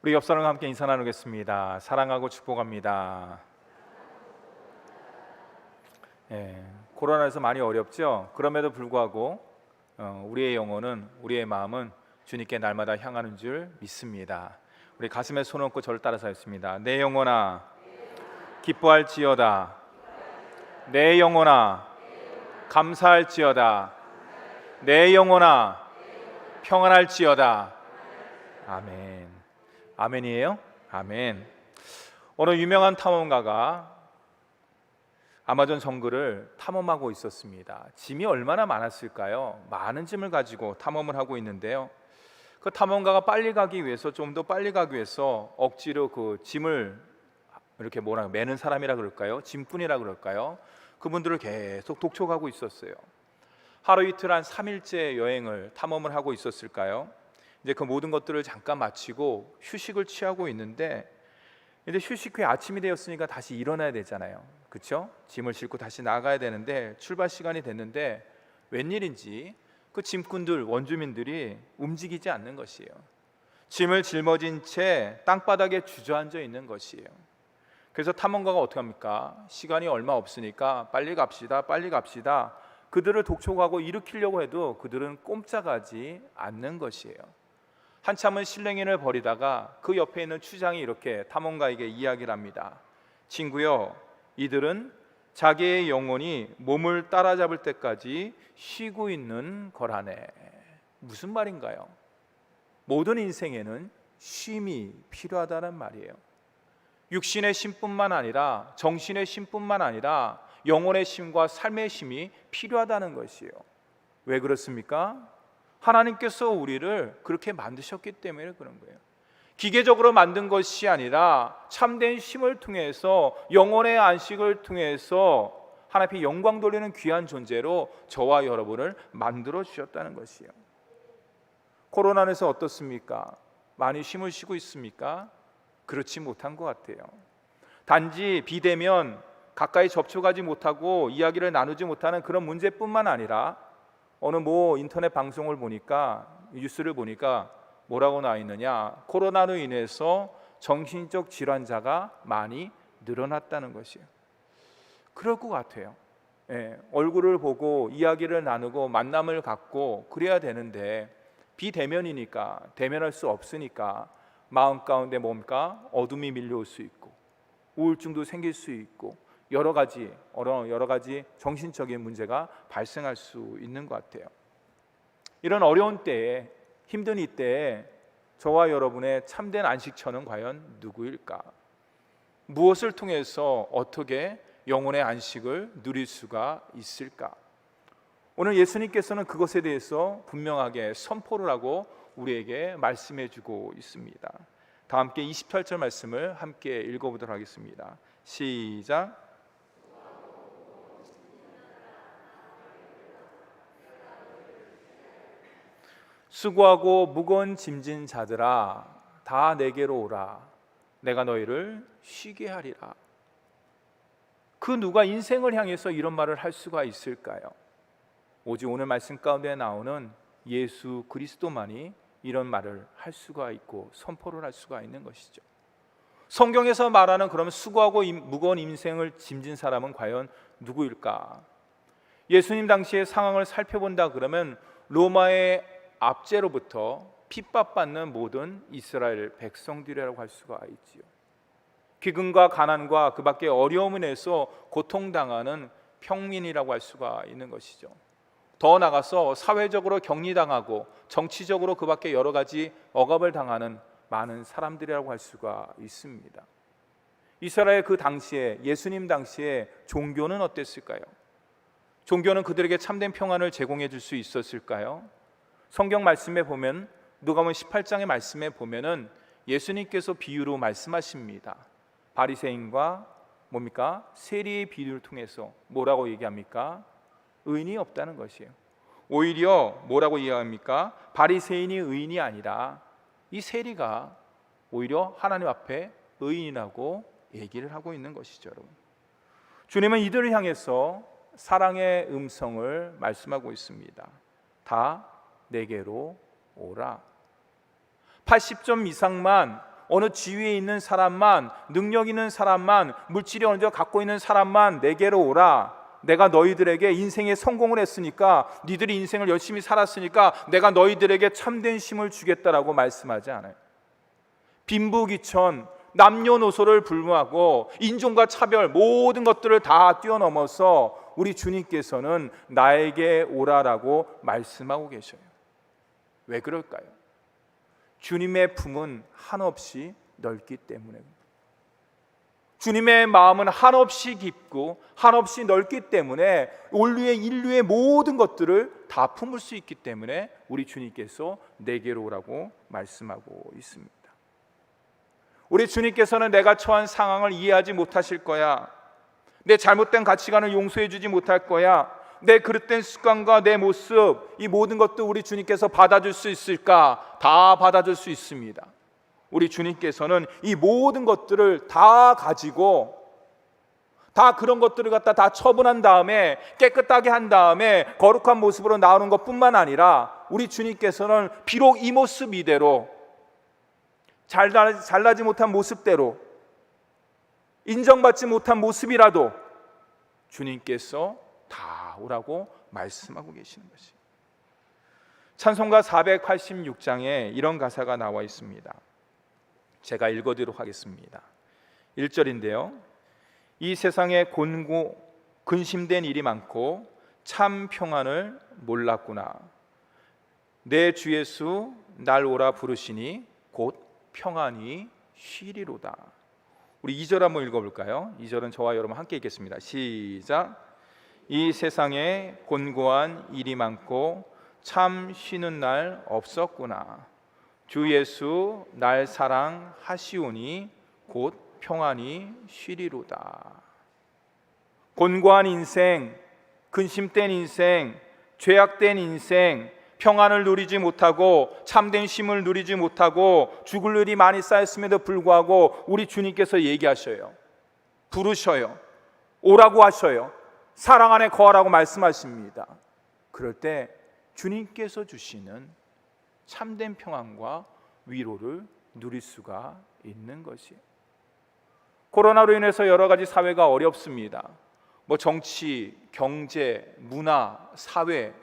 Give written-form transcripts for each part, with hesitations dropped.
우리 옆 사람과 함께 인사 나누겠습니다. 사랑하고 축복합니다. 코로나에서 많이 어렵죠? 그럼에도 불구하고 우리의 영혼은, 우리의 마음은 주님께 날마다 향하는 줄 믿습니다. 우리 가슴에 손 얹고 저를 따라서 했습니다. 내 영혼아 기뻐할지어다. 내 영혼아 감사할지어다. 내 영혼아 평안할지어다. 아멘. 아멘이에요? 아멘. 어느 유명한 탐험가가 아마존 정글을 탐험하고 있었습니다. 짐이 얼마나 많았을까요? 많은 짐을 가지고 탐험을 하고 있는데요, 그 탐험가가 빨리 가기 위해서, 좀 더 빨리 가기 위해서 억지로 그 짐을 이렇게 매는 사람이라 그럴까요? 짐꾼이라 그럴까요? 그분들을 계속 독촉하고 있었어요. 하루 이틀 한 3일째 여행을 탐험을 하고 있었을까요? 이제 그 모든 것들을 잠깐 마치고 휴식을 취하고 있는데, 이제 휴식 후에 아침이 되었으니까 다시 일어나야 되잖아요. 그렇죠? 짐을 싣고 다시 나가야 되는데 출발 시간이 됐는데 웬일인지 그 짐꾼들, 원주민들이 움직이지 않는 것이에요. 짐을 짊어진 채 땅바닥에 주저앉아 있는 것이에요. 그래서 탐험가가 어떻게 합니까? 시간이 얼마 없으니까 빨리 갑시다, 빨리 갑시다. 그들을 독촉하고 일으키려고 해도 그들은 꼼짝하지 않는 것이에요. 한참은 실랭이를 벌이다가 그 옆에 있는 추장이 이렇게 탐험가에게 이야기를 합니다. 친구여, 이들은 자기의 영혼이 몸을 따라잡을 때까지 쉬고 있는 거라네. 무슨 말인가요? 모든 인생에는 쉼이 필요하다는 말이에요. 육신의 쉼뿐만 아니라 정신의 쉼뿐만 아니라 영혼의 쉼과 삶의 쉼이 필요하다는 것이에요. 왜 그렇습니까? 하나님께서 우리를 그렇게 만드셨기 때문에 그런 거예요. 기계적으로 만든 것이 아니라 참된 쉼을 통해서, 영혼의 안식을 통해서 하나님 앞에 영광 돌리는 귀한 존재로 저와 여러분을 만들어 주셨다는 것이에요. 코로나에서 어떻습니까? 많이 쉼을 쉬고 있습니까? 그렇지 못한 것 같아요. 단지 비대면, 가까이 접촉하지 못하고 이야기를 나누지 못하는 그런 문제뿐만 아니라, 어느 인터넷 방송을 보니까, 뉴스를 보니까 뭐라고 나와 있느냐, 코로나로 인해서 정신적 질환자가 많이 늘어났다는 것이에요. 그럴 것 같아요. 얼굴을 보고 이야기를 나누고 만남을 갖고 그래야 되는데 비대면이니까, 대면할 수 없으니까 마음 가운데 뭡니까? 어둠이 밀려올 수 있고 우울증도 생길 수 있고 여러 가지 정신적인 문제가 발생할 수 있는 것 같아요. 이런 어려운 때에, 힘든 이때에 저와 여러분의 참된 안식처는 과연 누구일까? 무엇을 통해서 어떻게 영혼의 안식을 누릴 수가 있을까? 오늘 예수님께서는 그것에 대해서 분명하게 선포를 하고 우리에게 말씀해 주고 있습니다. 다 함께 28절 말씀을 함께 읽어보도록 하겠습니다. 시작. 수고하고 무거운 짐진 자들아, 다 내게로 오라. 내가 너희를 쉬게 하리라. 그 누가 인생을 향해서 이런 말을 할 수가 있을까요? 오직 오늘 말씀 가운데 나오는 예수 그리스도만이 이런 말을 할 수가 있고 선포를 할 수가 있는 것이죠. 성경에서 말하는 그러면 수고하고 무거운 인생을 짐진 사람은 과연 누구일까? 예수님 당시의 상황을 살펴본다 그러면 로마의 압제로부터 핍박받는 모든 이스라엘 백성들이라고 할 수가 있지요. 기근과 가난과 그 밖에 어려움을 인해서 고통당하는 평민이라고 할 수가 있는 것이죠. 더 나아가서 사회적으로 격리당하고 정치적으로 그 밖에 여러 가지 억압을 당하는 많은 사람들이라고 할 수가 있습니다. 이스라엘 그 당시에, 예수님 당시에 종교는 어땠을까요? 종교는 그들에게 참된 평안을 제공해 줄 수 있었을까요? 성경 말씀에 보면, 누가복음 18장의 말씀에 보면은 예수님께서 비유로 말씀하십니다. 바리새인과 세리의 비유를 통해서 뭐라고 얘기합니까? 의인이 없다는 것이에요. 오히려 뭐라고 이야기합니까? 바리새인이 의인이 아니라 이 세리가 오히려 하나님 앞에 의인이라고 얘기를 하고 있는 것이죠. 여러분, 주님은 이들을 향해서 사랑의 음성을 말씀하고 있습니다. 다 내게로 오라. 80점 이상만 어느 지위에 있는 사람만, 능력 있는 사람만, 물질이 어느 정도 갖고 있는 사람만 내게로 오라. 내가 너희들에게 인생에 성공을 했으니까, 니들이 인생을 열심히 살았으니까 내가 너희들에게 참된 쉼을 주겠다라고 말씀하지 않아요. 빈부귀천, 남녀노소를 불문하고 인종과 차별, 모든 것들을 다 뛰어넘어서 우리 주님께서는 나에게 오라라고 말씀하고 계셔요. 왜 그럴까요? 주님의 품은 한없이 넓기 때문에, 주님의 마음은 한없이 깊고 한없이 넓기 때문에 인류의 모든 것들을 다 품을 수 있기 때문에 우리 주님께서 내게로 오라고 말씀하고 있습니다. 우리 주님께서는 내가 처한 상황을 이해하지 못하실 거야, 내 잘못된 가치관을 용서해 주지 못할 거야, 내 그릇된 습관과 내 모습, 이 모든 것도 우리 주님께서 받아줄 수 있을까? 다 받아줄 수 있습니다. 우리 주님께서는 이 모든 것들을 다 가지고, 다 그런 것들을 갖다 다 처분한 다음에, 깨끗하게 한 다음에 거룩한 모습으로 나오는 것뿐만 아니라, 우리 주님께서는 비록 이 모습 이대로, 잘나지 못한 모습대로, 인정받지 못한 모습이라도 주님께서 다 오라고 말씀하고 계시는 것이에요. 찬송가 486장에 이런 가사가 나와 있습니다. 제가 읽어드리도록 하겠습니다. 1절인데요. 이 세상에 근심된 일이 많고 참 평안을 몰랐구나. 내 주 예수 날 오라 부르시니 곧 평안이 쉬리로다. 우리 2절 한번 읽어볼까요? 2절은 저와 여러분 함께 읽겠습니다. 시작. 이 세상에 곤고한 일이 많고 참 쉬는 날 없었구나. 주 예수 날 사랑하시오니 곧 평안이 쉬리로다. 곤고한 인생, 근심된 인생, 죄악된 인생, 평안을 누리지 못하고 참된 쉼을 누리지 못하고 죽을 일이 많이 쌓였음에도 불구하고 우리 주님께서 얘기하셔요. 부르셔요. 오라고 하셔요. 사랑 안에 거하라고 말씀하십니다. 그럴 때 주님께서 주시는 참된 평안과 위로를 누릴 수가 있는 것이에요. 코로나로 인해서 여러 가지 사회가 어렵습니다. 정치, 경제, 문화, 사회,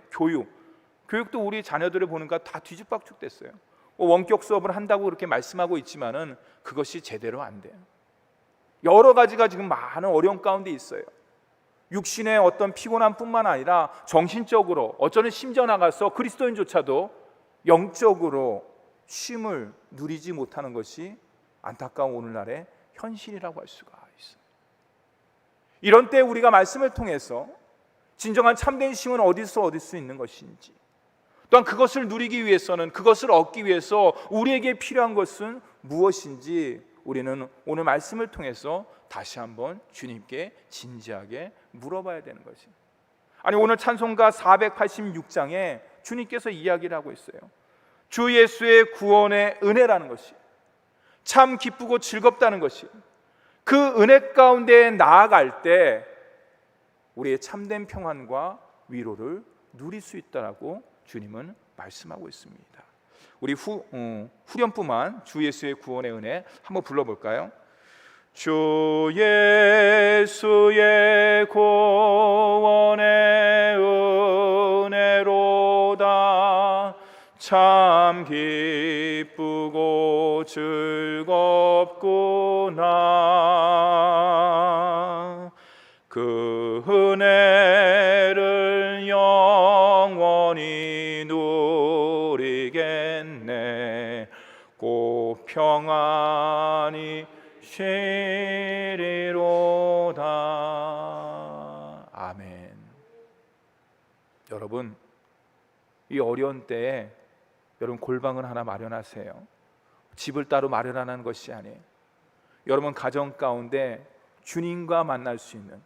교육도 우리 자녀들을 보니까 다 뒤죽박죽 됐어요. 원격 수업을 한다고 그렇게 말씀하고 있지만은 그것이 제대로 안 돼요. 여러 가지가 지금 많은 어려움 가운데 있어요. 육신의 어떤 피곤함뿐만 아니라 정신적으로, 어쩌면 심지어 나가서 그리스도인조차도 영적으로 쉼을 누리지 못하는 것이 안타까운 오늘날의 현실이라고 할 수가 있어요. 이런 때 우리가 말씀을 통해서 진정한 참된 쉼은 어디서 얻을 수 있는 것인지, 또한 그것을 누리기 위해서는, 그것을 얻기 위해서 우리에게 필요한 것은 무엇인지 우리는 오늘 말씀을 통해서 다시 한번 주님께 진지하게 물어봐야 되는 것입니다. 아니, 오늘 찬송가 486장에 주님께서 이야기를 하고 있어요. 주 예수의 구원의 은혜라는 것이 참 기쁘고 즐겁다는 것이, 그 은혜 가운데 나아갈 때 우리의 참된 평안과 위로를 누릴 수 있다라고 주님은 말씀하고 있습니다. 우리 후렴부만 주 예수의 구원의 은혜 한번 불러볼까요? 주 예수의 구원의 은혜로다. 참 기쁘고 즐겁구나. 그 은혜를 영원히 누리겠네. 곧 평안히 쉬리로다. 아멘. 여러분, 이 어려운 때에 여러분 골방을 하나 마련하세요. 집을 따로 마련하는 것이 아니에요. 여러분 가정 가운데 주님과 만날 수 있는,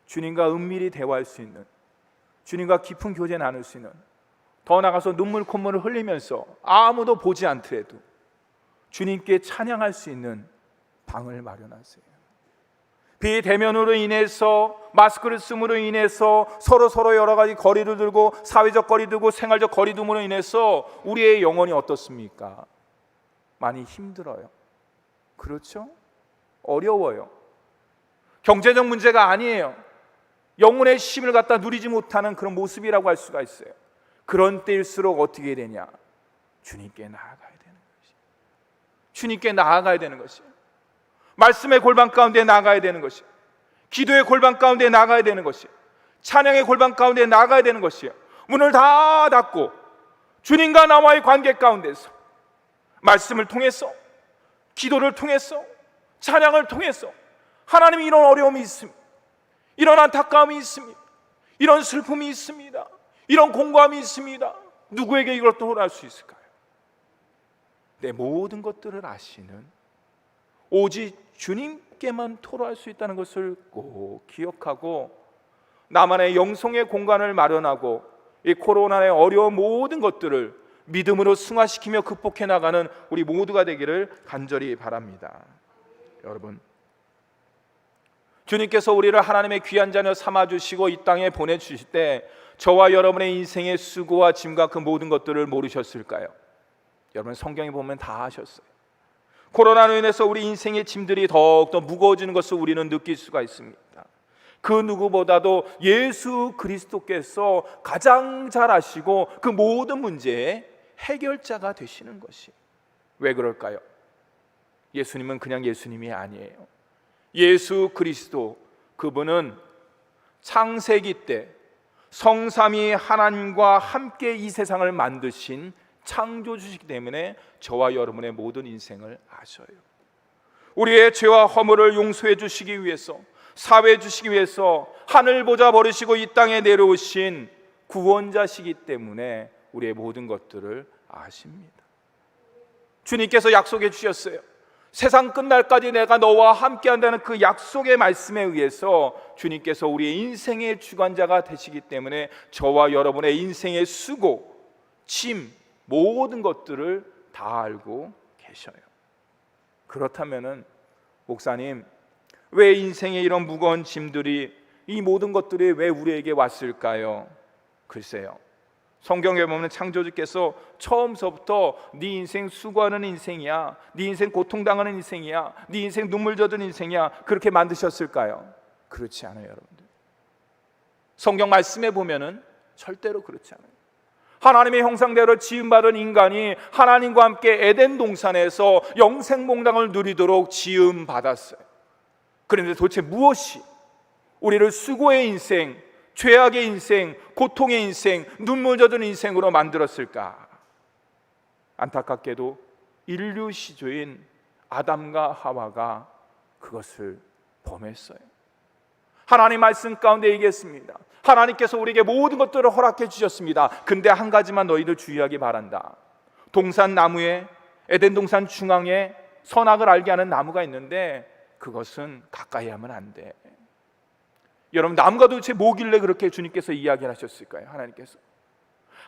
주님과 은밀히 대화할 수 있는, 주님과 깊은 교제 나눌 수 있는, 더 나가서 눈물 콧물을 흘리면서 아무도 보지 않더라도 주님께 찬양할 수 있는 방을 마련하세요. 비대면으로 인해서, 마스크를 쓰므로 인해서 서로 여러 가지 거리를 두고, 사회적 거리 두고 생활적 거리 둠으로 인해서 우리의 영혼이 어떻습니까? 많이 힘들어요. 그렇죠? 어려워요. 경제적 문제가 아니에요. 영혼의 힘을 갖다 누리지 못하는 그런 모습이라고 할 수가 있어요. 그런 때일수록 어떻게 되냐? 주님께 나아가야 되는 것이. 주님께 나아가야 되는 것이. 말씀의 골방 가운데 나아가야 되는 것이. 기도의 골방 가운데 나아가야 되는 것이. 찬양의 골방 가운데 나아가야 되는 것이에요. 문을 다 닫고 주님과 나와의 관계 가운데서 말씀을 통해서, 기도를 통해서, 찬양을 통해서 하나님, 이런 어려움이 있습니다. 이런 안타까움이 있습니다. 이런 슬픔이 있습니다. 이런 공고함이 있습니다. 누구에게 이걸 토로할 수 있을까요? 내 모든 것들을 아시는 오직 주님께만 토로할 수 있다는 것을 꼭 기억하고 나만의 영성의 공간을 마련하고 이 코로나의 어려운 모든 것들을 믿음으로 승화시키며 극복해 나가는 우리 모두가 되기를 간절히 바랍니다. 여러분, 주님께서 우리를 하나님의 귀한 자녀 삼아주시고 이 땅에 보내주실 때 저와 여러분의 인생의 수고와 짐과 그 모든 것들을 모르셨을까요? 여러분, 성경에 보면 다 하셨어요. 코로나로 인해서 우리 인생의 짐들이 더욱더 무거워지는 것을 우리는 느낄 수가 있습니다. 그 누구보다도 예수 그리스도께서 가장 잘 아시고 그 모든 문제의 해결자가 되시는 것이. 왜 그럴까요? 예수님은 그냥 예수님이 아니에요. 예수 그리스도, 그분은 창세기 때 성삼위 하나님과 함께 이 세상을 만드신 창조주시기 때문에 저와 여러분의 모든 인생을 아셔요. 우리의 죄와 허물을 용서해 주시기 위해서, 사회해 주시기 위해서 하늘 보좌 버리시고 이 땅에 내려오신 구원자시기 때문에 우리의 모든 것들을 아십니다. 주님께서 약속해 주셨어요. 세상 끝날까지 내가 너와 함께한다는 그 약속의 말씀에 의해서 주님께서 우리의 인생의 주관자가 되시기 때문에 저와 여러분의 인생의 수고, 짐, 모든 것들을 다 알고 계셔요. 그렇다면은 목사님, 왜 인생의 이런 무거운 짐들이, 이 모든 것들이 왜 우리에게 왔을까요? 글쎄요, 성경에 보면 창조주께서 처음서부터 네 인생 수고하는 인생이야, 네 인생 고통당하는 인생이야, 네 인생 눈물 젖은 인생이야, 그렇게 만드셨을까요? 그렇지 않아요. 여러분들, 성경 말씀에 보면은 절대로 그렇지 않아요. 하나님의 형상대로 지음받은 인간이 하나님과 함께 에덴 동산에서 영생몽당을 누리도록 지음받았어요. 그런데 도대체 무엇이 우리를 수고의 인생, 죄악의 인생, 고통의 인생, 눈물 젖은 인생으로 만들었을까? 안타깝게도 인류 시조인 아담과 하와가 그것을 범했어요. 하나님 말씀 가운데 얘기했습니다. 하나님께서 우리에게 모든 것들을 허락해 주셨습니다. 근데 한 가지만 너희들 주의하기 바란다. 동산 나무에, 에덴 동산 중앙에 선악을 알게 하는 나무가 있는데 그것은 가까이 하면 안 돼. 여러분, 나무가 도대체 뭐길래 그렇게 주님께서 이야기를 하셨을까요?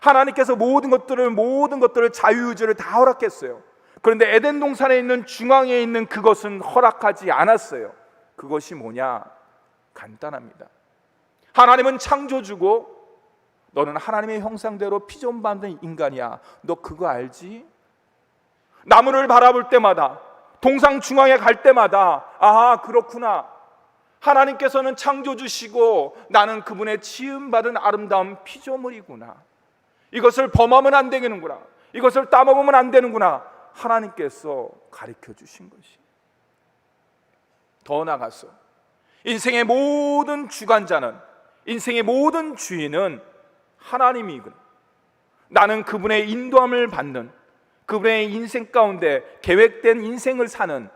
하나님께서 모든 것들을 자유의지를 다 허락했어요. 그런데 에덴 동산에 있는 중앙에 있는 그것은 허락하지 않았어요. 그것이 뭐냐? 간단합니다. 하나님은 창조주고 너는 하나님의 형상대로 피조받은 인간이야. 너 그거 알지? 나무를 바라볼 때마다, 동상 중앙에 갈 때마다, 아, 그렇구나, 하나님께서는 창조주시고 나는 그분의 지음받은 아름다운 피조물이구나, 이것을 범하면 안 되겠는구나, 이것을 따먹으면 안 되는구나, 하나님께서 가르쳐 주신 것이. 더 나아가서 인생의 모든 주관자는, 인생의 모든 주인은 하나님이구나, 나는 그분의 인도함을 받는, 그분의 인생 가운데 계획된 인생을 사는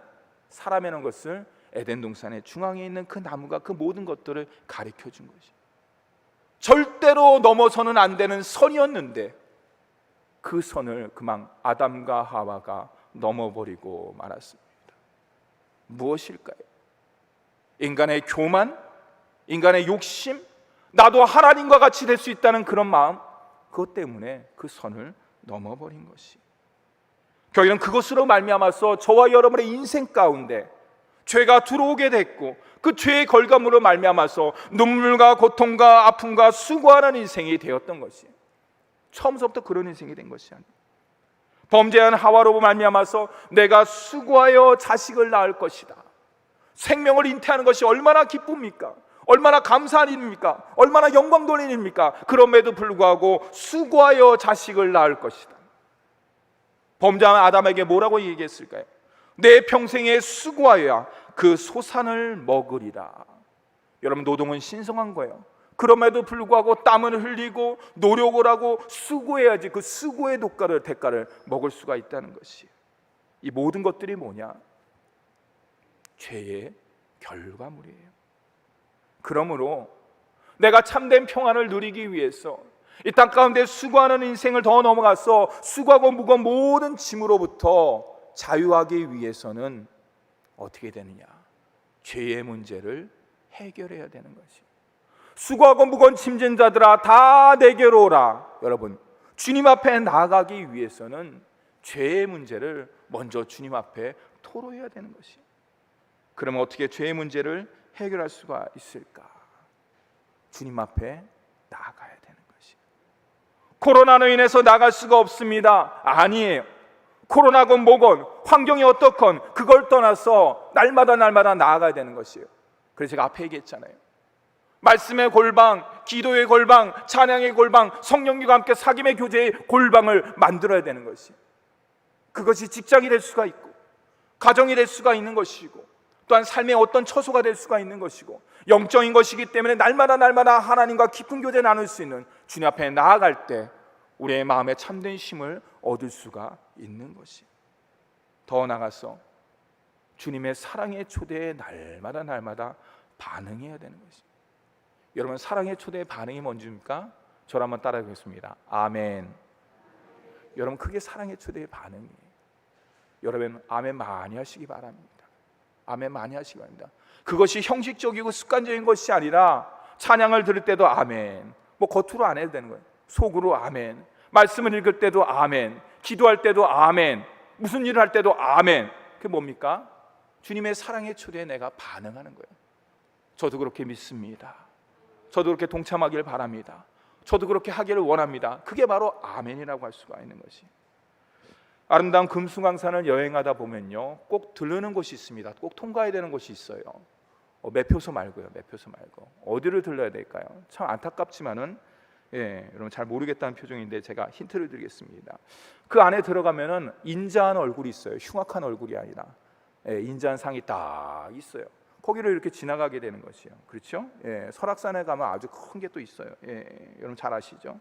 사람이라는 것을 에덴 동산의 중앙에 있는 그 나무가 그 모든 것들을 가르쳐 준 것이. 절대로 넘어서는 안 되는 선이었는데 그 선을 그만 아담과 하와가 넘어버리고 말았습니다. 무엇일까요? 인간의 교만, 인간의 욕심, 나도 하나님과 같이 될 수 있다는 그런 마음, 그것 때문에 그 선을 넘어버린 것이. 결국은 그것으로 말미암아서 저와 여러분의 인생 가운데 죄가 들어오게 됐고, 그 죄의 결과물로 말미암아서 눈물과 고통과 아픔과 수고하는 인생이 되었던 것이. 처음부터 그런 인생이 된 것이 아니에요. 범죄한 하와로 말미암아서 내가 수고하여 자식을 낳을 것이다. 생명을 잉태하는 것이 얼마나 기쁩니까? 얼마나 감사한 일입니까? 얼마나 영광 돌리는 일입니까? 그럼에도 불구하고 수고하여 자식을 낳을 것이다. 범죄한 아담에게 뭐라고 얘기했을까요? 내 평생에 수고하여야 그 소산을 먹으리라. 여러분, 노동은 신성한 거예요. 그럼에도 불구하고 땀을 흘리고 노력을 하고 수고해야지 그 수고의 대가를 먹을 수가 있다는 것이에요. 이 모든 것들이 뭐냐? 죄의 결과물이에요. 그러므로 내가 참된 평안을 누리기 위해서 이 땅 가운데 수고하는 인생을 더 넘어가서 수고하고 무거운 모든 짐으로부터 자유하기 위해서는 어떻게 되느냐? 죄의 문제를 해결해야 되는 것이에요. 수고하고 무거운 짐진 자들아 다 내게로 오라. 여러분, 주님 앞에 나아가기 위해서는 죄의 문제를 먼저 주님 앞에 토로해야 되는 것이에요. 그러면 어떻게 죄의 문제를 해결할 수가 있을까? 주님 앞에 나아가야 되는 것이에요. 코로나로 인해서 나갈 수가 없습니다. 아니에요. 코로나건 뭐건 환경이 어떻건 그걸 떠나서 날마다 나아가야 되는 것이에요. 그래서 제가 앞에 얘기했잖아요. 말씀의 골방, 기도의 골방, 찬양의 골방, 성령님과 함께 사귐의 교제의 골방을 만들어야 되는 것이에요. 그것이 직장이 될 수가 있고 가정이 될 수가 있는 것이고 또한 삶의 어떤 처소가 될 수가 있는 것이고 영적인 것이기 때문에 날마다 하나님과 깊은 교제 나눌 수 있는 주님 앞에 나아갈 때 우리의 마음에 참된 힘을 얻을 수가 있는 것이에요. 더 나아가서 주님의 사랑의 초대에 날마다 반응해야 되는 것이에요. 여러분, 사랑의 초대의 반응이 뭔지입니까? 저를 한번 따라해 보겠습니다. 아멘. 여러분, 그게 사랑의 초대의 반응이에요. 여러분, 아멘 많이 하시기 바랍니다. 아멘 많이 하시기 바랍니다. 그것이 형식적이고 습관적인 것이 아니라 찬양을 들을 때도 아멘, 뭐 겉으로 안 해도 되는 거예요. 속으로 아멘, 말씀을 읽을 때도 아멘, 기도할 때도 아멘, 무슨 일을 할 때도 아멘. 그게 뭡니까? 주님의 사랑의 초대에 내가 반응하는 거예요. 저도 그렇게 믿습니다. 저도 그렇게 동참하기를 바랍니다. 저도 그렇게 하기를 원합니다. 그게 바로 아멘이라고 할 수가 있는 것이. 아름다운 금수강산을 여행하다 보면요, 꼭 들르는 곳이 있습니다. 꼭 통과해야 되는 곳이 있어요. 매표소 말고요. 매표소 말고 어디를 들러야 될까요? 참 안타깝지만은 여러분 잘 모르겠다는 표정인데 제가 힌트를 드리겠습니다. 그 안에 들어가면은 인자한 얼굴이 있어요. 흉악한 얼굴이 아니라 인자한 상이 딱 있어요. 거기를 이렇게 지나가게 되는 것이에요. 그렇죠? 설악산에 가면 아주 큰 게 또 있어요. 여러분 잘 아시죠?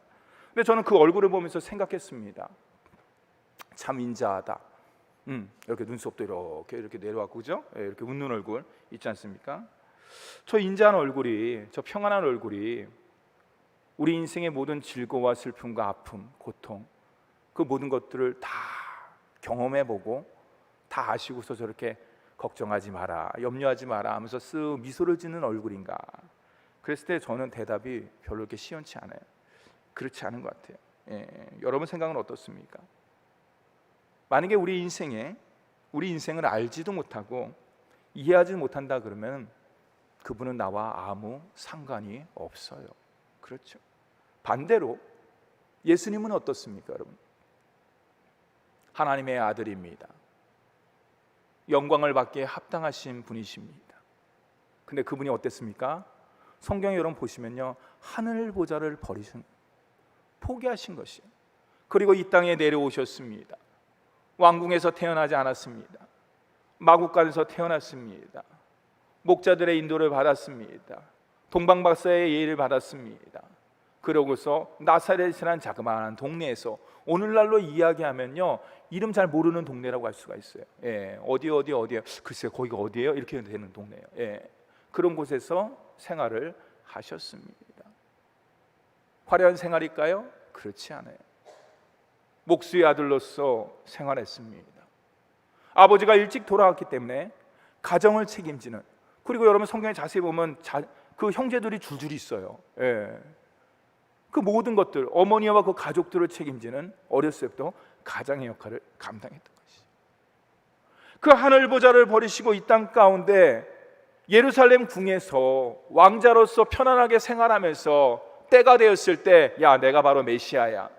근데 저는 그 얼굴을 보면서 생각했습니다. 참 인자하다. 이렇게 눈썹도 이렇게 내려왔고, 그죠? 이렇게 웃는 얼굴 있지 않습니까? 저 인자한 얼굴이, 저 평안한 얼굴이 우리 인생의 모든 즐거움과 슬픔과 아픔, 고통, 그 모든 것들을 다 경험해보고 다 아시고서 저렇게 걱정하지 마라, 염려하지 마라 하면서 쓱 미소를 짓는 얼굴인가? 그랬을 때 저는 대답이 별로 이렇게 시원치 않아요. 그렇지 않은 것 같아요. 여러분 생각은 어떻습니까? 만약에 우리 인생을 알지도 못하고 이해하지 못한다 그러면 그분은 나와 아무 상관이 없어요. 그렇죠? 반대로 예수님은 어떻습니까, 여러분? 하나님의 아들입니다. 영광을 받기에 합당하신 분이십니다. 근데 그분이 어땠습니까? 성경에 여러분 보시면요, 하늘 보좌를 포기하신 것이에요. 그리고 이 땅에 내려오셨습니다. 왕궁에서 태어나지 않았습니다. 마국간에서 태어났습니다. 목자들의 인도를 받았습니다. 동방박사의 예의를 받았습니다. 그러고서 나사렛이라는 자그마한 동네에서 오늘날로 이야기하면요, 이름 잘 모르는 동네라고 할 수가 있어요. 어디요? 글쎄요, 거기가 어디예요? 이렇게 되는 동네예요. 그런 곳에서 생활을 하셨습니다. 화려한 생활일까요? 그렇지 않아요. 목수의 아들로서 생활했습니다. 아버지가 일찍 돌아왔기 때문에 가정을 책임지는, 그리고 여러분 성경에 자세히 보면 그 형제들이 줄줄이 있어요. 그 모든 것들, 어머니와 그 가족들을 책임지는, 어렸을 때부터 가장의 역할을 감당했던 것이죠. 그 하늘 보좌를 버리시고 이 땅 가운데 예루살렘 궁에서 왕자로서 편안하게 생활하면서 때가 되었을 때, 야, 내가 바로 메시아야,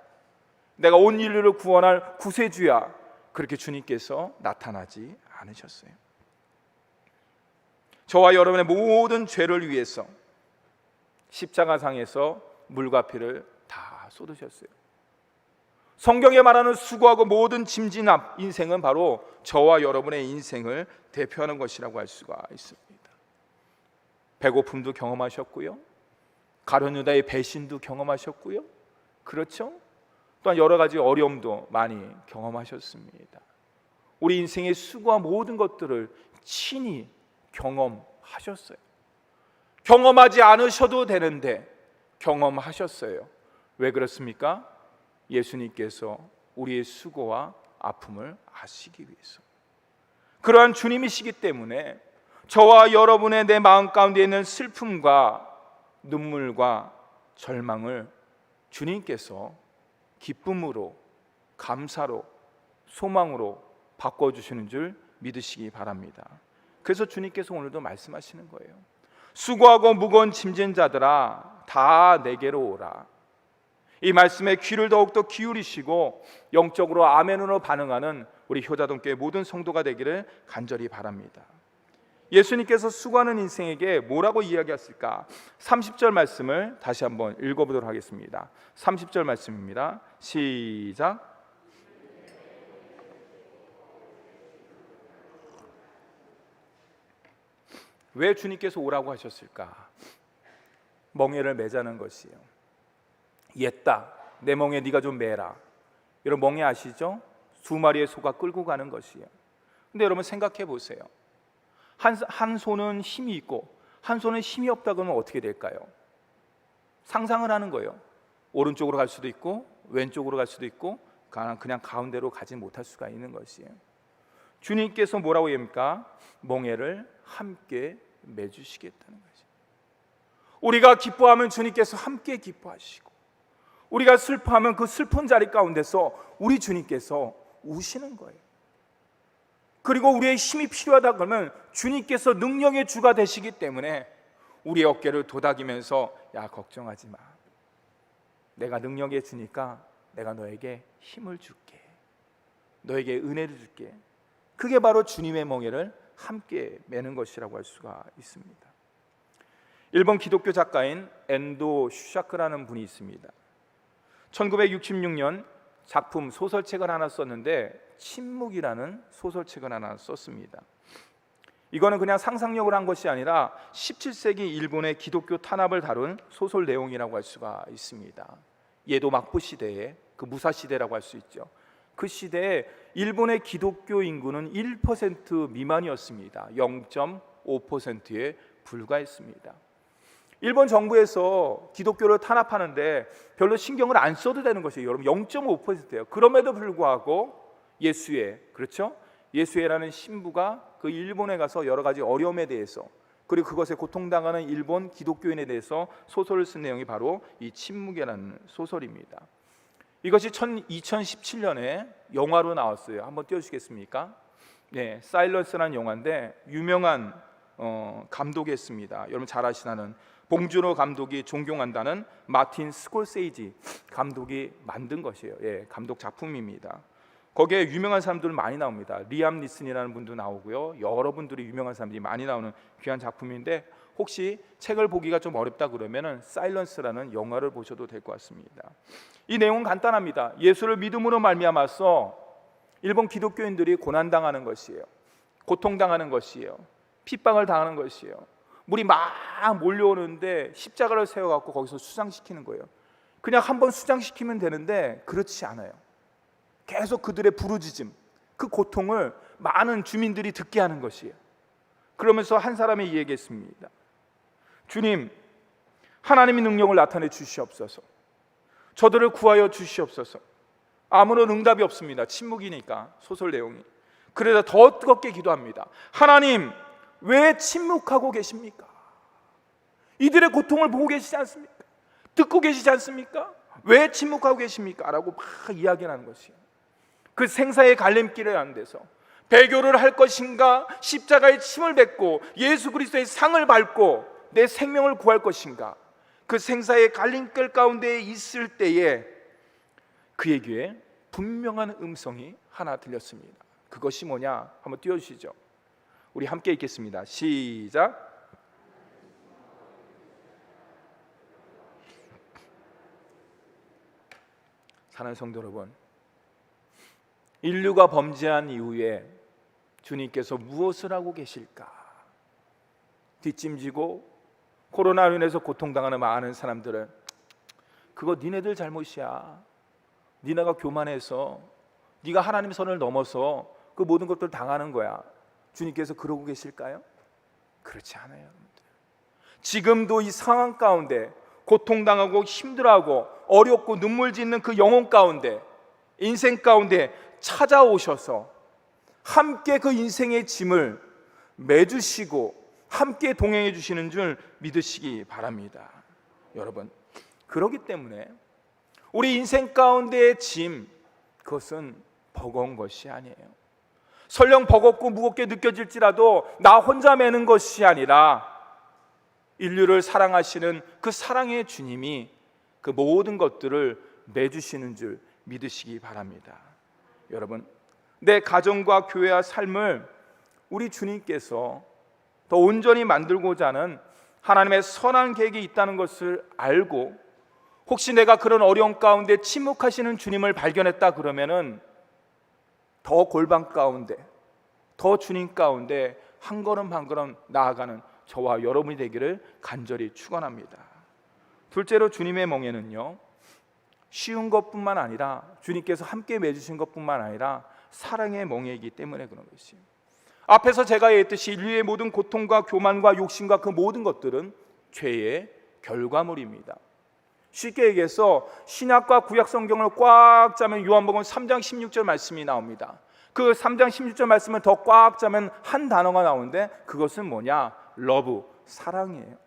내가 온 인류를 구원할 구세주야, 그렇게 주님께서 나타나지 않으셨어요. 저와 여러분의 모든 죄를 위해서 십자가상에서 물과 피를 다 쏟으셨어요. 성경에 말하는 수고하고 모든 짐진함 인생은 바로 저와 여러분의 인생을 대표하는 것이라고 할 수가 있습니다. 배고픔도 경험하셨고요, 가룟 유다의 배신도 경험하셨고요, 그렇죠? 또한 여러 가지 어려움도 많이 경험하셨습니다. 우리 인생의 수고와 모든 것들을 친히 경험하셨어요. 경험하지 않으셔도 되는데 경험하셨어요. 왜 그렇습니까? 예수님께서 우리의 수고와 아픔을 아시기 위해서. 그러한 주님이시기 때문에 저와 여러분의 내 마음 가운데 있는 슬픔과 눈물과 절망을 주님께서 기쁨으로, 감사로, 소망으로 바꿔주시는 줄 믿으시기 바랍니다. 그래서 주님께서 오늘도 말씀하시는 거예요. 수고하고 무거운 짐진 자들아 다 내게로 오라. 이 말씀에 귀를 더욱더 기울이시고 영적으로 아멘으로 반응하는 우리 효자동교회 모든 성도가 되기를 간절히 바랍니다. 예수님께서 수고하는 인생에게 뭐라고 이야기했을까? 30절 말씀을 다시 한번 읽어보도록 하겠습니다. 30절 말씀입니다. 시작. 왜 주님께서 오라고 하셨을까? 멍에를 매자는 것이에요. 옛다, 내 멍에 네가 좀 매라. 여러분 멍에 아시죠? 두 마리의 소가 끌고 가는 것이에요. 근데 여러분 생각해 보세요. 한 소는 힘이 있고 한 소는 힘이 없다 그러면 어떻게 될까요? 상상을 하는 거예요. 오른쪽으로 갈 수도 있고 왼쪽으로 갈 수도 있고 그냥 가운데로 가지 못할 수가 있는 것이에요. 주님께서 뭐라고 합니까? 멍에를 함께 매주시겠다는 거죠. 우리가 기뻐하면 주님께서 함께 기뻐하시고, 우리가 슬퍼하면 그 슬픈 자리 가운데서 우리 주님께서 우시는 거예요. 그리고 우리의 힘이 필요하다 그러면 주님께서 능력의 주가 되시기 때문에 우리의 어깨를 도닥이면서 야 걱정하지 마, 내가 능력의 주니까 내가 너에게 힘을 줄게, 너에게 은혜를 줄게. 그게 바로 주님의 멍에를 함께 매는 것이라고 할 수가 있습니다. 일본 기독교 작가인 엔도 슈샤크라는 분이 있습니다. 1966년 작품 소설책을 하나 썼는데 침묵이라는 소설책을 하나 썼습니다. 이거는 그냥 상상력을 한 것이 아니라 17세기 일본의 기독교 탄압을 다룬 소설 내용이라고 할 수가 있습니다. 예도 막부 시대의 그 무사 시대라고 할 수 있죠. 그 시대에 일본의 기독교 인구는 1% 미만이었습니다. 0.5%에 불과했습니다. 일본 정부에서 기독교를 탄압하는데 별로 신경을 안 써도 되는 것이에요. 여러분 0.5%예요. 그럼에도 불구하고 예수회, 그렇죠? 예수회라는 신부가 그 일본에 가서 여러 가지 어려움에 대해서, 그리고 그것에 고통당하는 일본 기독교인에 대해서 소설을 쓴 내용이 바로 이 침묵이라는 소설입니다. 이것이 2017년에 영화로 나왔어요. 한번 띄워주시겠습니까? 네, 사일런스라는 영화인데 유명한 감독이 했습니다. 여러분 잘 아시나는 봉준호 감독이 존경한다는 마틴 스콜세이지 감독이 만든 것이에요. 예, 감독 작품입니다. 거기에 유명한 사람들 많이 나옵니다. 리암 니슨이라는 분도 나오고요, 여러분들이 유명한 사람들이 많이 나오는 귀한 작품인데 혹시 책을 보기가 좀 어렵다 그러면은 사일런스라는 영화를 보셔도 될 것 같습니다. 이 내용은 간단합니다. 예수를 믿음으로 말미암아서 일본 기독교인들이 고난당하는 것이에요. 고통당하는 것이에요. 핍박을 당하는 것이에요. 물이 막 몰려오는데 십자가를 세워갖고 거기서 수장시키는 거예요. 그냥 한번 수장시키면 되는데 그렇지 않아요. 계속 그들의 부르짖음, 그 고통을 많은 주민들이 듣게 하는 것이에요. 그러면서 한 사람이 얘기했습니다. 주님, 하나님의 능력을 나타내 주시옵소서. 저들을 구하여 주시옵소서. 아무런 응답이 없습니다. 침묵이니까 소설 내용이. 그래서 더 뜨겁게 기도합니다. 하나님, 왜 침묵하고 계십니까? 이들의 고통을 보고 계시지 않습니까? 듣고 계시지 않습니까? 왜 침묵하고 계십니까? 라고 막 이야기하는 것이에요. 그 생사의 갈림길에 안 돼서 배교를 할 것인가, 십자가의 침을 뱉고 예수 그리스도의 상을 밟고 내 생명을 구할 것인가, 그 생사의 갈림길 가운데 있을 때에 그의 귀에 분명한 음성이 하나 들렸습니다. 그것이 뭐냐? 한번 띄워주시죠. 우리 함께 읽겠습니다. 시작. 사랑하는 성도 여러분, 인류가 범죄한 이후에 주님께서 무엇을 하고 계실까? 뒷짐지고 코로나로 인해서 고통당하는 많은 사람들은 그거 니네들 잘못이야. 니네가 교만해서, 네가 하나님 선을 넘어서 그 모든 것들 당하는 거야. 주님께서 그러고 계실까요? 그렇지 않아요, 여러분들. 지금도 이 상황 가운데 고통당하고 힘들어하고 어렵고 눈물 짓는 그 영혼 가운데, 인생 가운데 찾아오셔서 함께 그 인생의 짐을 매주시고 함께 동행해 주시는 줄 믿으시기 바랍니다. 여러분, 그렇기 때문에 우리 인생 가운데의 짐, 그것은 버거운 것이 아니에요. 설령 버겁고 무겁게 느껴질지라도 나 혼자 매는 것이 아니라 인류를 사랑하시는 그 사랑의 주님이 그 모든 것들을 매주시는 줄 믿으시기 바랍니다. 여러분, 내 가정과 교회와 삶을 우리 주님께서 더 온전히 만들고자 하는 하나님의 선한 계획이 있다는 것을 알고, 혹시 내가 그런 어려움 가운데 침묵하시는 주님을 발견했다 그러면은 더 골방 가운데, 더 주님 가운데 한 걸음 한 걸음 나아가는 저와 여러분이 되기를 간절히 축원합니다. 둘째로, 주님의 멍에는요, 쉬운 것뿐만 아니라 주님께서 함께 맺으신 것뿐만 아니라 사랑의 멍에이기 때문에 그런 것이에요. 앞에서 제가 얘기했듯이 인류의 모든 고통과 교만과 욕심과 그 모든 것들은 죄의 결과물입니다. 쉽게 얘기해서 신약과 구약 성경을 꽉 짜면 요한복음 3장 16절 말씀이 나옵니다. 그 3장 16절 말씀을 더 꽉 짜면 한 단어가 나오는데 그것은 뭐냐? 러브, 사랑이에요.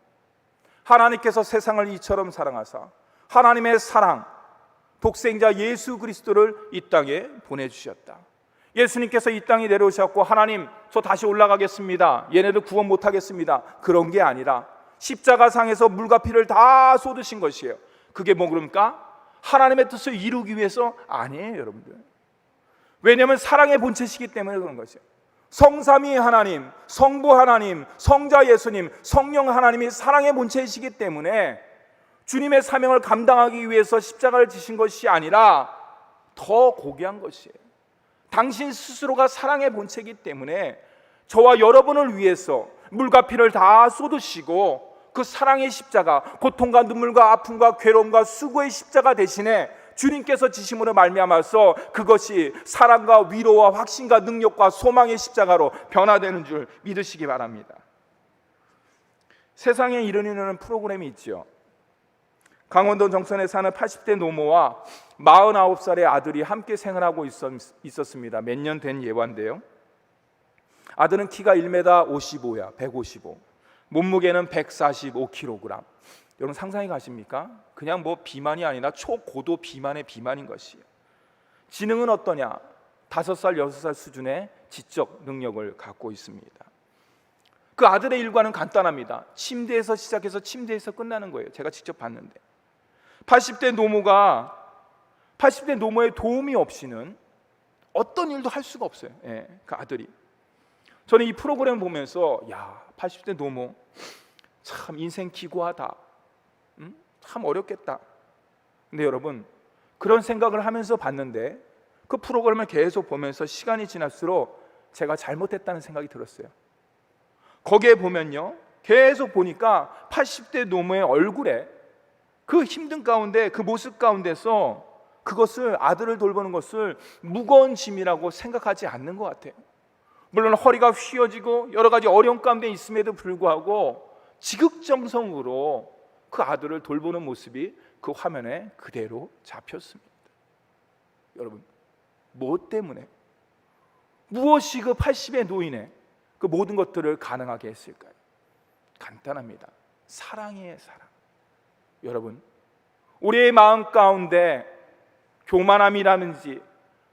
하나님께서 세상을 이처럼 사랑하사 하나님의 사랑, 독생자 예수 그리스도를 이 땅에 보내주셨다. 예수님께서 이 땅에 내려오셨고, 하나님 저 다시 올라가겠습니다, 얘네들 구원 못하겠습니다, 그런 게 아니라 십자가상에서 물과 피를 다 쏟으신 것이에요. 그게 뭐 그럽니까? 하나님의 뜻을 이루기 위해서 아니에요, 여러분들. 왜냐하면 사랑의 본체시기 때문에 그런 것이에요. 성삼위 하나님, 성부 하나님, 성자 예수님, 성령 하나님이 사랑의 본체이시기 때문에 주님의 사명을 감당하기 위해서 십자가를 지신 것이 아니라 더 고귀한 것이에요. 당신 스스로가 사랑의 본체이기 때문에 저와 여러분을 위해서 물과 피를 다 쏟으시고 그 사랑의 십자가, 고통과 눈물과 아픔과 괴로움과 수고의 십자가 대신에 주님께서 지심으로 말미암아서 그것이 사랑과 위로와 확신과 능력과 소망의 십자가로 변화되는 줄 믿으시기 바랍니다. 세상에 이르는 프로그램이 있죠. 강원도 정선에 사는 80대 노모와 49살의 아들이 함께 생활하고 있었습니다. 몇 년 된 예화인데요. 아들은 키가 1m 55야, 155. 몸무게는 145kg. 여러분 상상이 가십니까? 그냥 뭐 비만이 아니라 초고도 비만의 비만인 것이에요. 지능은 어떠냐? 5살, 6살 수준의 지적 능력을 갖고 있습니다. 그 아들의 일과는 간단합니다. 침대에서 시작해서 침대에서 끝나는 거예요. 제가 직접 봤는데 80대 노모의 도움이 없이는 어떤 일도 할 수가 없어요. 그 아들이. 저는 이 프로그램 보면서 80대 노모 참 인생 기구하다, 참 어렵겠다. 근데 여러분, 그런 생각을 하면서 봤는데 그 프로그램을 계속 보면서 시간이 지날수록 제가 잘못했다는 생각이 들었어요. 거기에 보면요, 계속 보니까 80대 노모의 얼굴에 그 힘든 가운데, 그 모습 가운데서 그것을, 아들을 돌보는 것을 무거운 짐이라고 생각하지 않는 것 같아요. 물론 허리가 휘어지고 여러 가지 어려움 가운데 있음에도 불구하고 지극정성으로 그 아들을 돌보는 모습이 그 화면에 그대로 잡혔습니다. 여러분, 무엇 때문에, 무엇이 그 80의 노인의 그 모든 것들을 가능하게 했을까요? 간단합니다. 사랑이에요, 사랑. 여러분, 우리의 마음 가운데 교만함이라든지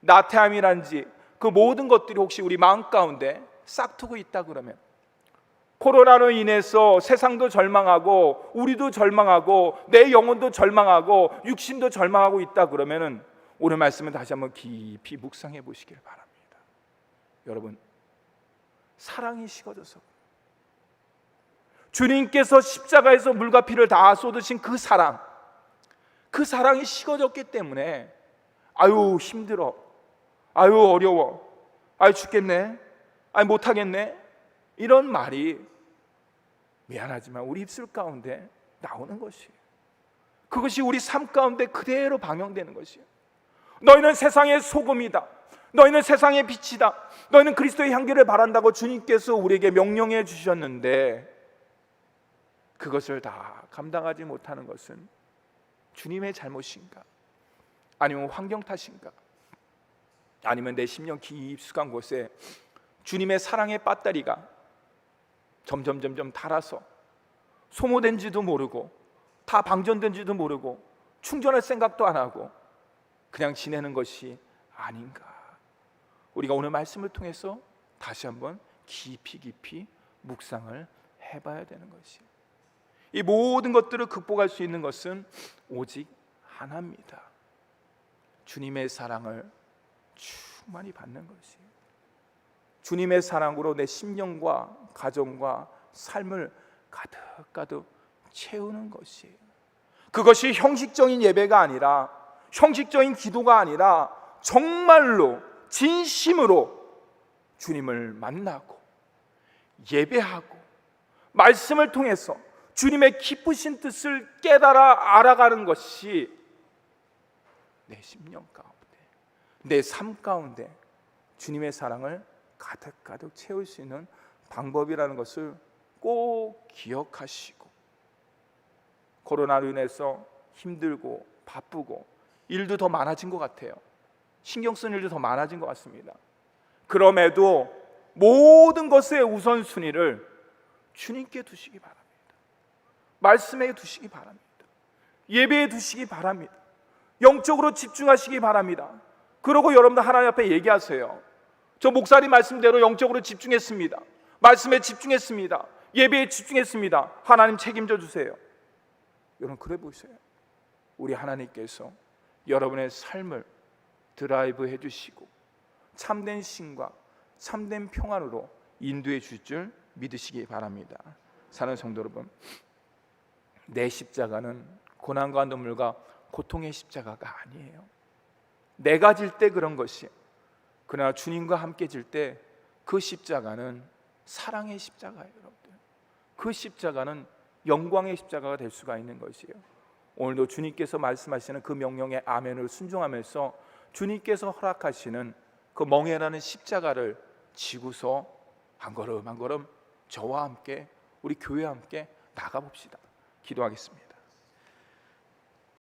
나태함이라든지 그 모든 것들이 혹시 우리 마음 가운데 싹트고 있다 그러면, 코로나로 인해서 세상도 절망하고 우리도 절망하고 내 영혼도 절망하고 육신도 절망하고 있다 그러면은 오늘 말씀은 다시 한번 깊이 묵상해 보시길 바랍니다. 여러분, 사랑이 식어져서, 주님께서 십자가에서 물과 피를 다 쏟으신 그 사랑이 식어졌기 때문에 아유 힘들어, 아유 어려워, 아유 죽겠네, 아유 못하겠네, 이런 말이 미안하지만 우리 입술 가운데 나오는 것이에요. 그것이 우리 삶 가운데 그대로 방영되는 것이에요. 너희는 세상의 소금이다, 너희는 세상의 빛이다, 너희는 그리스도의 향기를 바란다고 주님께서 우리에게 명령해 주셨는데 그것을 다 감당하지 못하는 것은 주님의 잘못인가? 아니면 환경 탓인가? 아니면 내 심령 깊숙한 곳에 주님의 사랑의 배터리가 점점 닳아서 소모된지도 모르고 다 방전된지도 모르고 충전할 생각도 안 하고 그냥 지내는 것이 아닌가? 우리가 오늘 말씀을 통해서 다시 한번 깊이 묵상을 해봐야 되는 것이에요. 이 모든 것들을 극복할 수 있는 것은 오직 하나입니다. 주님의 사랑을 충만히 받는 것이에요. 주님의 사랑으로 내 심령과 가정과 삶을 가득 채우는 것이에요. 그것이 형식적인 예배가 아니라, 형식적인 기도가 아니라 정말로 진심으로 주님을 만나고 예배하고 말씀을 통해서 주님의 기쁘신 뜻을 깨달아 알아가는 것이 내 심령 가운데, 내 삶 가운데 주님의 사랑을 가득 채울 수 있는 방법이라는 것을 꼭 기억하시고, 코로나로 인해서 힘들고 바쁘고 일도 더 많아진 것 같아요. 신경 쓰는 일도 더 많아진 것 같습니다. 그럼에도 모든 것의 우선순위를 주님께 두시기 바랍니다. 말씀에 두시기 바랍니다. 예배에 두시기 바랍니다. 영적으로 집중하시기 바랍니다. 그러고 여러분들 하나님 앞에 얘기하세요. 저 목사님 말씀대로 영적으로 집중했습니다. 말씀에 집중했습니다. 예배에 집중했습니다. 하나님 책임져 주세요. 여러분 그래 보세요. 우리 하나님께서 여러분의 삶을 드라이브 해주시고 참된 신과 참된 평안으로 인도해 줄 줄 믿으시기 바랍니다. 사랑하는 성도 여러분, 내 십자가는 고난과 눈물과 고통의 십자가가 아니에요. 내가 질 때 그런 것이, 그러나 주님과 함께 질 때 그 십자가는 사랑의 십자가예요. 여러분들, 그 십자가는 영광의 십자가가 될 수가 있는 것이에요. 오늘도 주님께서 말씀하시는 그 명령에 아멘을 순종하면서 주님께서 허락하시는 그 멍에라는 십자가를 지고서 한 걸음 한 걸음 저와 함께, 우리 교회와 함께 나가봅시다. 기도하겠습니다.